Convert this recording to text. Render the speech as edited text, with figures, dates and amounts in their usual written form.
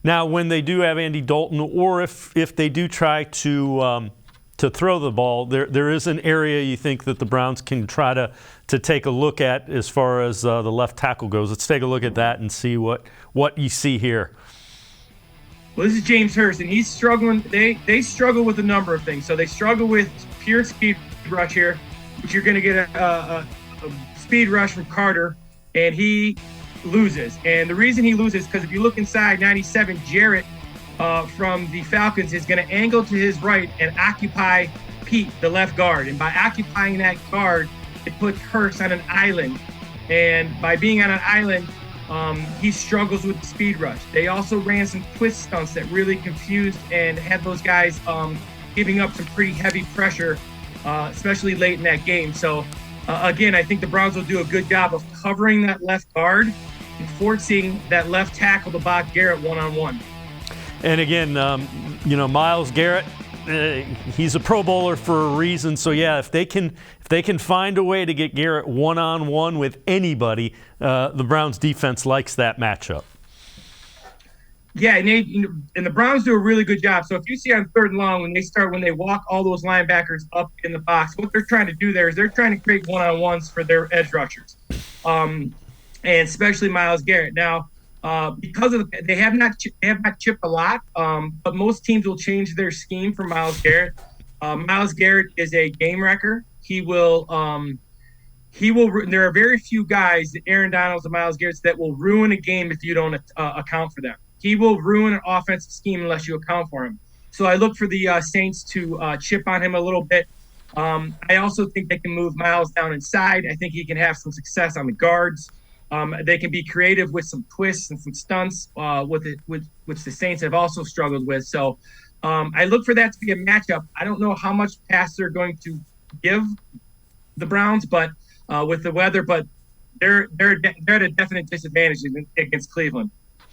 Now, when they do have Andy Dalton, or if they do try to throw the ball, there is an area you think that the Browns can try to take a look at as far as the left tackle goes. Let's take a look at that and see what you see here. Well, this is James Hurst, and he's struggling. They struggle with a number of things. So they struggle with pure speed rush here, which you're going to get a speed rush from Carter, and he loses. And the reason he loses is because if you look inside 97, Jarrett from the Falcons is going to angle to his right and occupy Pete, the left guard. And by occupying that guard, it puts Hurst on an island. And by being on an island, he struggles with the speed rush. They also ran some twist stunts that really confused and had those guys giving up some pretty heavy pressure, especially late in that game. So, again, I think the Browns will do a good job of covering that left guard and forcing that left tackle to block Garrett one-on-one. And again, Myles Garrett, he's a Pro Bowler for a reason. So yeah, if they can find a way to get Garrett one-on-one with anybody, the Browns defense likes that matchup. Yeah, and the Browns do a really good job. So if you see on 3rd and long when they walk all those linebackers up in the box, what they're trying to do there is they're trying to create one-on-ones for their edge rushers, and especially Myles Garrett. Now, because of they have not chipped a lot, but most teams will change their scheme for Myles Garrett. Myles Garrett is a game wrecker. He will. There are very few guys, the Aaron Donalds and Myles Garretts, that will ruin a game if you don't account for them. He will ruin an offensive scheme unless you account for him. So I look for the Saints to chip on him a little bit. I also think they can move Myles down inside. I think he can have some success on the guards. They can be creative with some twists and some stunts, which the Saints have also struggled with. So I look for that to be a matchup. I don't know how much pass they're going to give the Browns, but with the weather, but they're at a definite disadvantage against Cleveland.